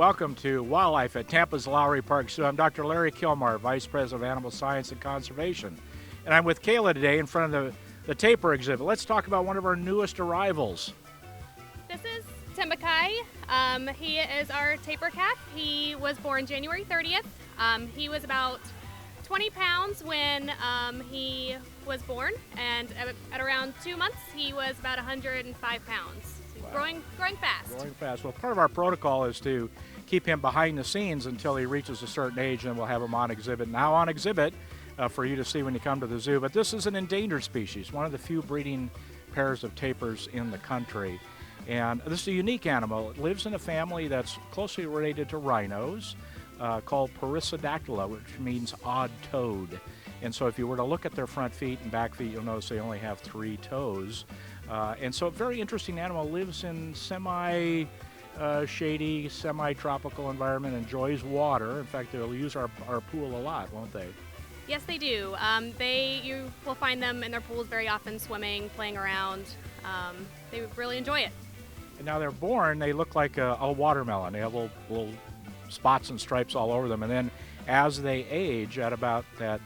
Welcome to Wildlife at Tampa's Lowry Park Zoo. I'm Dr. Larry Killmar, Vice President of Animal Science and Conservation. And I'm with Kayla today in front of the tapir exhibit. Let's talk about one of our newest arrivals. This is Timothy. He is our tapir calf. He was born January 30th. He was about 20 pounds when he was born, and at around 2 months, he was about 105 pounds. Wow. Growing fast. Growing fast. Well, part of our protocol is to keep him behind the scenes until he reaches a certain age, and we'll have him on exhibit. Now on exhibit for you to see when you come to the zoo. But this is an endangered species, one of the few breeding pairs of tapirs in the country. And this is a unique animal. It lives in a family that's closely related to rhinos, called Perissodactyla, which means odd-toed. And so if you were to look at their front feet and back feet, you'll notice they only have 3 toes. And so a very interesting animal, lives in semi-shady, semi-tropical environment, enjoys water. In fact, they'll use our pool a lot, won't they? Yes, they do. You will find them in their pools very often, swimming, playing around. They really enjoy it. And now they're born, they look like a watermelon. They have little spots and stripes all over them. And then as they age, at about that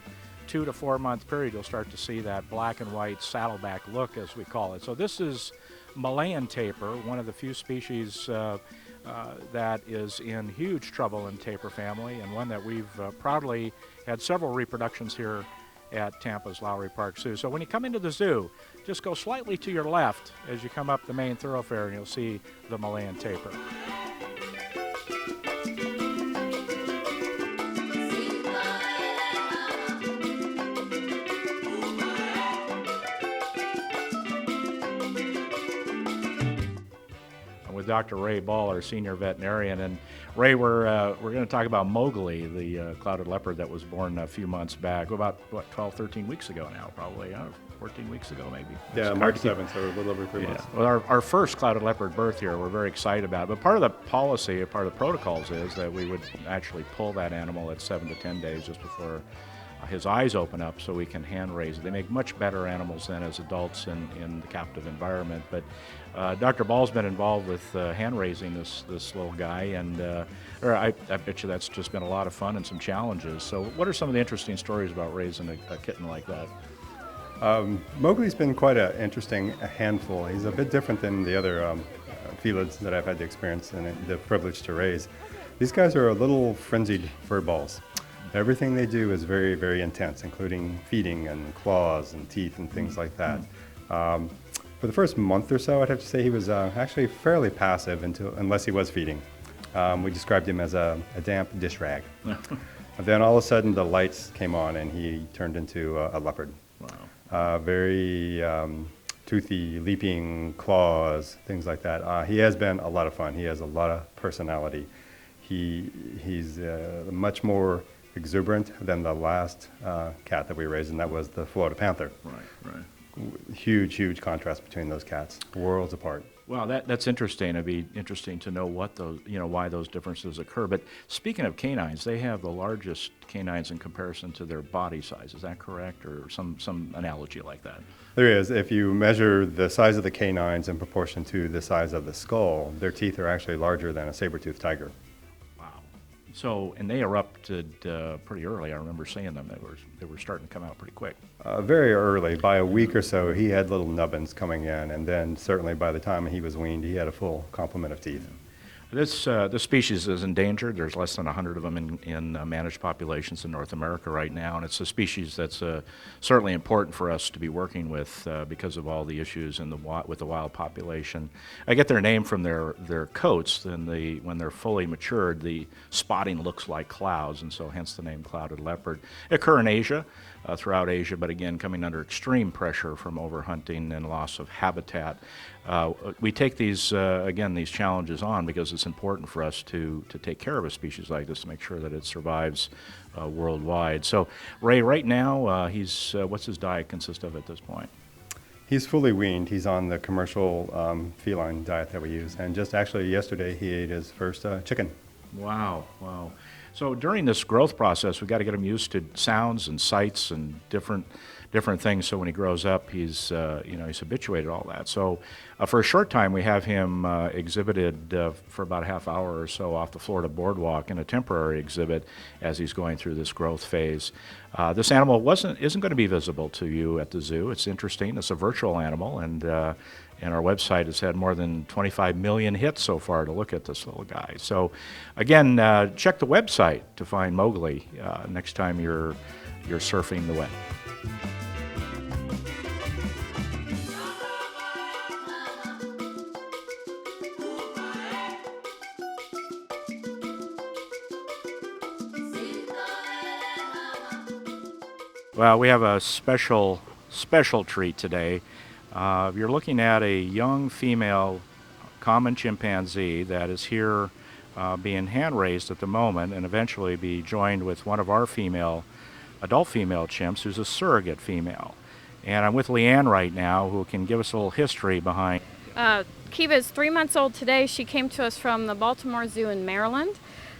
2 to 4 month period, you'll start to see that black and white saddleback look, as we call it. So this is Malayan tapir, one of the few species that is in huge trouble in tapir family, and one that we've proudly had several reproductions here at Tampa's Lowry Park Zoo. So when you come into the zoo, just go slightly to your left as you come up the main thoroughfare, and you'll see the Malayan tapir. With Dr. Ray Ball, our senior veterinarian. And Ray, we're going to talk about Mowgli, the clouded leopard that was born a few months back, about 12, 13 weeks ago now, probably 14 weeks ago maybe. Yeah, March 7th, so a little over 3 months. Well, our first clouded leopard birth here, we're very excited about it. But part of the policy, part of the protocols is that we would actually pull that animal at 7 to 10 days just before his eyes open up, so we can hand raise it. They make much better animals than as adults in the captive environment. But Dr. Ball's been involved with hand raising this little guy, and I bet you that's just been a lot of fun and some challenges. So what are some of the interesting stories about raising a kitten like that? Mowgli's been quite an interesting handful. He's a bit different than the other felids that I've had the experience and the privilege to raise. These guys are a little frenzied fur balls. Everything they do is very, very intense, including feeding and claws and teeth and things like that. For the first month or so, I'd have to say he was actually fairly passive unless he was feeding. We described him as a damp dish rag. And then all of a sudden the lights came on and he turned into a leopard. Wow. Very toothy, leaping claws, things like that. He has been a lot of fun. He has a lot of personality. He's much more exuberant than the last cat that we raised, and that was the Florida panther. Right. Huge contrast between those cats, worlds apart. Well, that's interesting. It'd be interesting to know why those differences occur. But speaking of canines, they have the largest canines in comparison to their body size. Is that correct, or some analogy like that? There is. If you measure the size of the canines in proportion to the size of the skull, their teeth are actually larger than a saber-toothed tiger. So, and they erupted pretty early. I remember seeing them. They were starting to come out pretty quick. Very early. By a week or so, he had little nubbins coming in, and then certainly by the time he was weaned, he had a full complement of teeth. This species is endangered. There's less than 100 of them in managed populations in North America right now, and it's a species that's certainly important for us to be working with because of all the issues with the wild population. I get their name from their coats. When they're fully matured, the spotting looks like clouds, and so hence the name clouded leopard. They occur in Asia, throughout Asia, but again coming under extreme pressure from overhunting and loss of habitat. We take these challenges on because it's important for us to take care of a species like this to make sure that it survives worldwide. So, Ray, right now, what's his diet consist of at this point? He's fully weaned. He's on the commercial feline diet that we use. And just actually yesterday, he ate his first chicken. Wow. So during this growth process, we've got to get him used to sounds and sights and different different things. So when he grows up, he's he's habituated to all that. So for a short time, we have him exhibited for about a half hour or so off the Florida boardwalk in a temporary exhibit as he's going through this growth phase. This animal isn't going to be visible to you at the zoo. It's interesting. It's a virtual animal, and our website has had more than 25 million hits so far to look at this little guy. So again, check the website to find Mowgli next time you're surfing the web. Well, we have a special treat today. You're looking at a young female common chimpanzee that is here being hand-raised at the moment and eventually be joined with one of our adult female chimps who's a surrogate female. And I'm with Leanne right now, who can give us a little history behind. Kiva is 3 months old today. She came to us from the Baltimore Zoo in Maryland.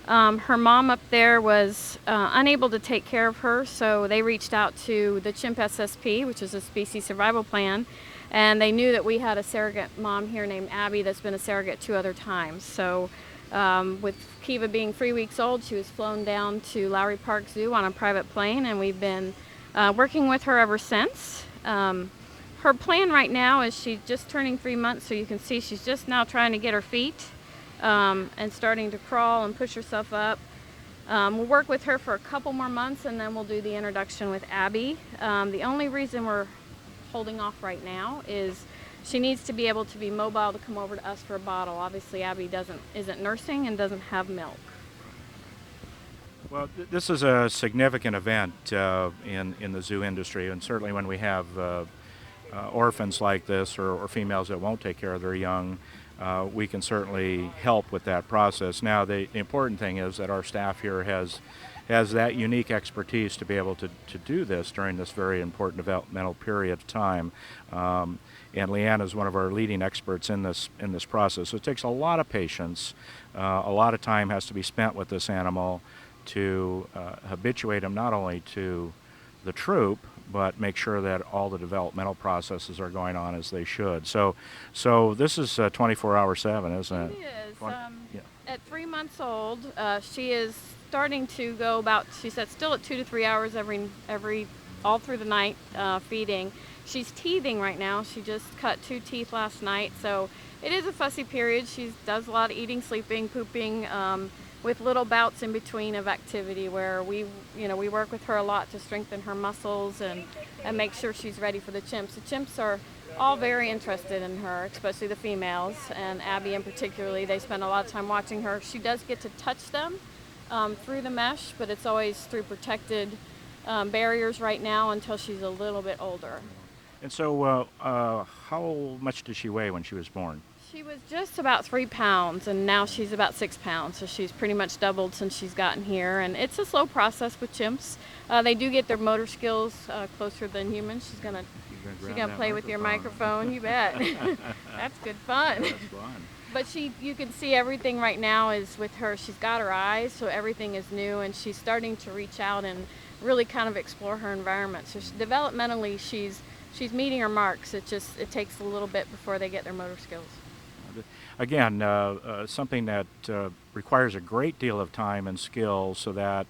Her mom up there was unable to take care of her, so they reached out to the Chimp SSP, which is a species survival plan, and they knew that we had a surrogate mom here named Abby that's been a surrogate 2 other times. So with Kiva being 3 weeks old, she was flown down to Lowry Park Zoo on a private plane, and we've been working with her ever since. Her plan right now is she's just turning 3 months, so you can see she's just now trying to get her feet and starting to crawl and push herself up. We'll work with her for a couple more months, and then we'll do the introduction with Abby. The only reason we're holding off right now is she needs to be able to be mobile to come over to us for a bottle. Obviously, Abby isn't nursing and doesn't have milk. Well, this is a significant event in the zoo industry, and certainly when we have orphans like this or females that won't take care of their young, we can certainly help with that process. Now, the important thing is that our staff here has that unique expertise to be able to do this during this very important developmental period of time. And Leanne is one of our leading experts in this process. So it takes a lot of patience. A lot of time has to be spent with this animal to habituate him not only to the troop, but make sure that all the developmental processes are going on as they should. So this is 24/7, isn't it? It is. At 3 months old, she is starting to go about, she said, still at 2 to 3 hours all through the night feeding. She's teething right now. She just cut 2 teeth last night, so it is a fussy period. She does a lot of eating, sleeping, pooping, with little bouts in between of activity where we work with her a lot to strengthen her muscles and make sure she's ready for the chimps. The chimps are all very interested in her, especially the females, and Abby in particularly. They spend a lot of time watching her. She does get to touch them through the mesh, but it's always through protected barriers right now until she's a little bit older. And so how much did she weigh when she was born? She was just about 3 pounds, and now she's about 6 pounds, so she's pretty much doubled since she's gotten here. And it's a slow process with chimps. They do get their motor skills closer than humans. She's gonna play with your microphone. You bet. That's good fun. That's fun. But you can see everything right now is with her. She's got her eyes, so everything is new, and she's starting to reach out and really kind of explore her environment. So developmentally, she's meeting her marks. It takes a little bit before they get their motor skills. Again, something that requires a great deal of time and skill, so that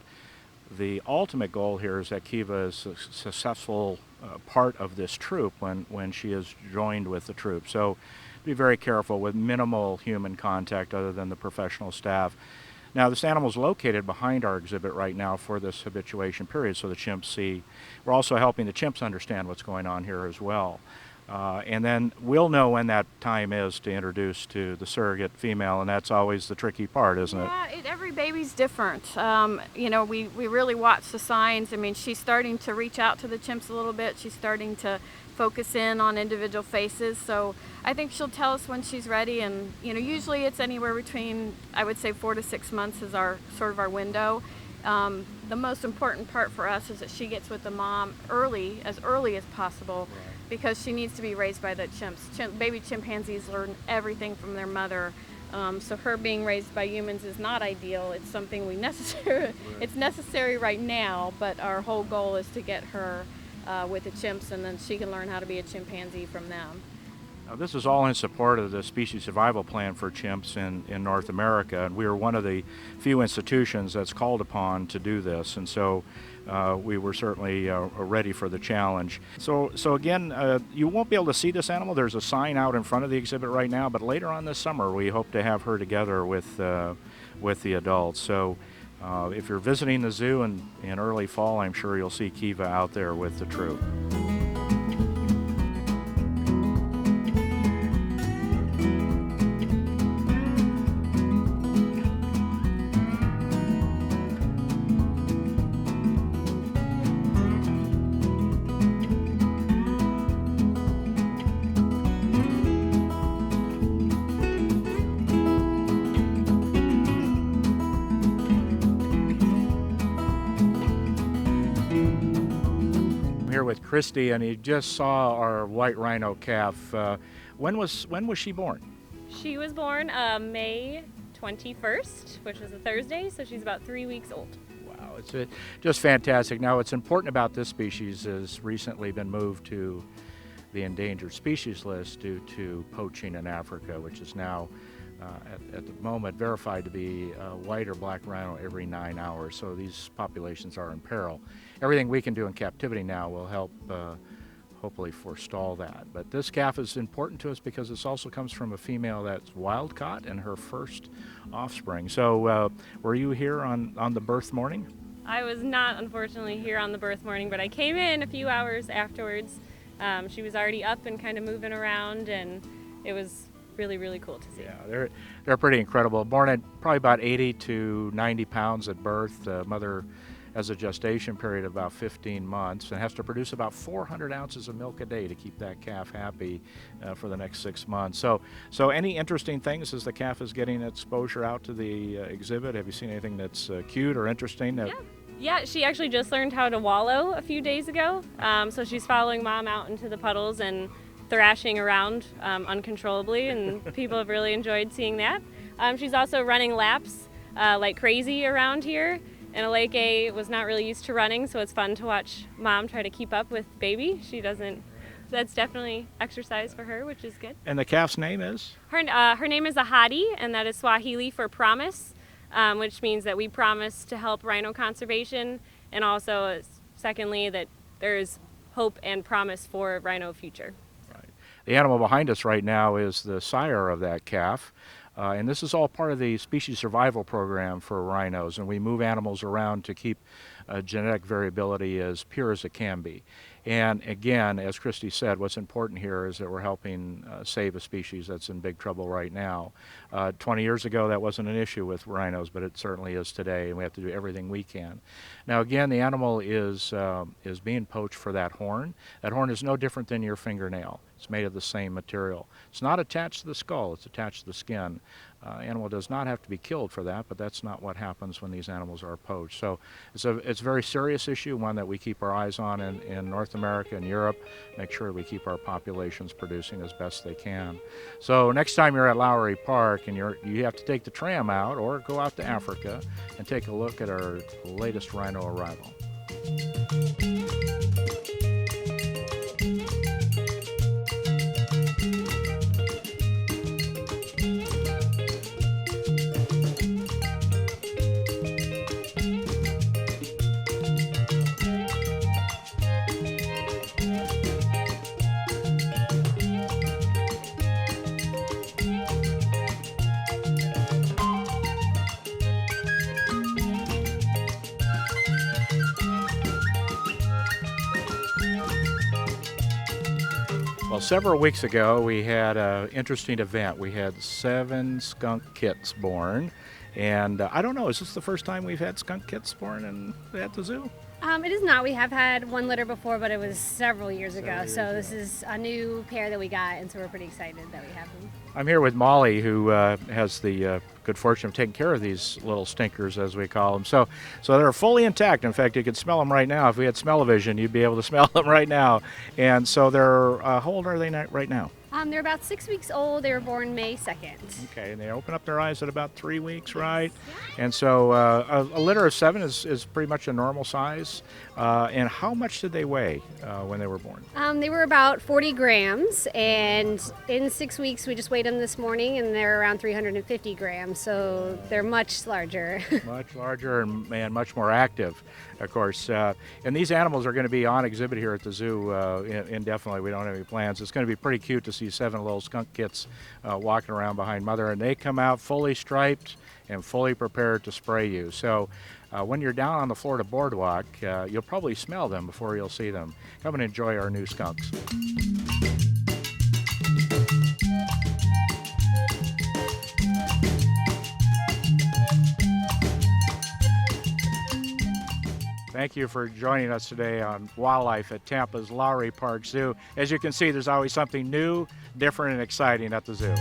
the ultimate goal here is that Kiva is a successful part of this troop when she is joined with the troop. So be very careful with minimal human contact other than the professional staff. Now, this animal is located behind our exhibit right now for this habituation period, so the chimps see. We're also helping the chimps understand what's going on here as well. And then we'll know when that time is to introduce to the surrogate female, and that's always the tricky part, isn't it? Yeah, every baby's different. We really watch the signs. I mean, she's starting to reach out to the chimps a little bit. She's starting to focus in on individual faces. So I think she'll tell us when she's ready. And usually it's anywhere between, I would say, 4 to 6 months is our window. The most important part for us is that she gets with the mom as early as possible. Right. Because she needs to be raised by the chimps. Baby chimpanzees learn everything from their mother. So her being raised by humans is not ideal. It's something it's necessary right now, but our whole goal is to get her with the chimps, and then she can learn how to be a chimpanzee from them. Now, this is all in support of the species survival plan for chimps in North America, and we are one of the few institutions that's called upon to do this, and so we were certainly ready for the challenge. So again, you won't be able to see this animal. There's a sign out in front of the exhibit right now, but later on this summer we hope to have her together with the adults. So if you're visiting the zoo in early fall, I'm sure you'll see Kiva out there with the troop. Here with Christy, and you just saw our White Rhino calf. When was she born? She was born May 21st, which is a Thursday, so she's about 3 weeks old. Wow, it's just fantastic. Now, what's important about this species is recently been moved to the endangered species list due to poaching in Africa, which is now at the moment verified to be white or black rhino every 9 hours. So these populations are in peril. Everything we can do in captivity now will help hopefully forestall that. But this calf is important to us because this also comes from a female that's wild caught and her first offspring. So were you here on the birth morning? I was not, unfortunately, here on the birth morning, but I came in a few hours afterwards. She was already up and kind of moving around, and it was really, really cool to see. Yeah, they're pretty incredible. Born at probably about 80 to 90 pounds at birth. The mother has a gestation period of about 15 months and has to produce about 400 ounces of milk a day to keep that calf happy for the next 6 months. So any interesting things as the calf is getting exposure out to the exhibit? Have you seen anything that's cute or interesting? Yeah, she actually just learned how to wallow a few days ago. So she's following Mom out into the puddles and thrashing around uncontrollably, and people have really enjoyed seeing that. She's also running laps like crazy around here. And Aleke was not really used to running, so it's fun to watch Mom try to keep up with Baby. That's definitely exercise for her, which is good. And the calf's name is? Her name is Ahadi, and that is Swahili for promise, which means that we promise to help rhino conservation, and also, secondly, that there is hope and promise for rhino future. Right. The animal behind us right now is the sire of that calf. And this is all part of the species survival program for rhinos, and we move animals around to keep genetic variability as pure as it can be. And again, as Christy said, what's important here is that we're helping save a species that's in big trouble right now. 20 years ago, that wasn't an issue with rhinos, but it certainly is today, and we have to do everything we can. Now again, the animal is being poached for that horn. That horn is no different than your fingernail. It's made of the same material. It's not attached to the skull, it's attached to the skin. Animal does not have to be killed for that, but that's not what happens when these animals are poached. So it's a very serious issue, one that we keep our eyes on in North America and Europe, make sure we keep our populations producing as best they can. So next time you're at Lowry Park and you have to take the tram out or go out to Africa and take a look at our latest rhino arrival. Well, several weeks ago, we had an interesting event. We had 7 skunk kits born, and I don't know, is this the first time we've had skunk kits born at the zoo? It is not. We have had one litter before, but it was several years ago. So this is a new pair that we got, and so we're pretty excited that we have them. I'm here with Molly, who has the good fortune of taking care of these little stinkers, as we call them. So they're fully intact. In fact, you could smell them right now. If we had smell-o-vision, you'd be able to smell them right now. And so they're, how old are they right now? They're about 6 weeks old. They were born May 2nd. Okay, and they open up their eyes at about 3 weeks, right? And so a litter of 7 is pretty much a normal size. And how much did they weigh when they were born? They were about 40 grams, and in 6 weeks, we just weighed them this morning, and they're around 350 grams, so they're much larger. Much larger and much more active, of course. And these animals are going to be on exhibit here at the zoo indefinitely. We don't have any plans. It's going to be pretty cute to see 7 little skunk kits walking around behind mother, and they come out fully striped and fully prepared to spray you. So when you're down on the Florida boardwalk, you'll probably smell them before you'll see them. Come and enjoy our new skunks. Thank you for joining us today on Wildlife at Tampa's Lowry Park Zoo. As you can see, there's always something new, different, and exciting at the zoo.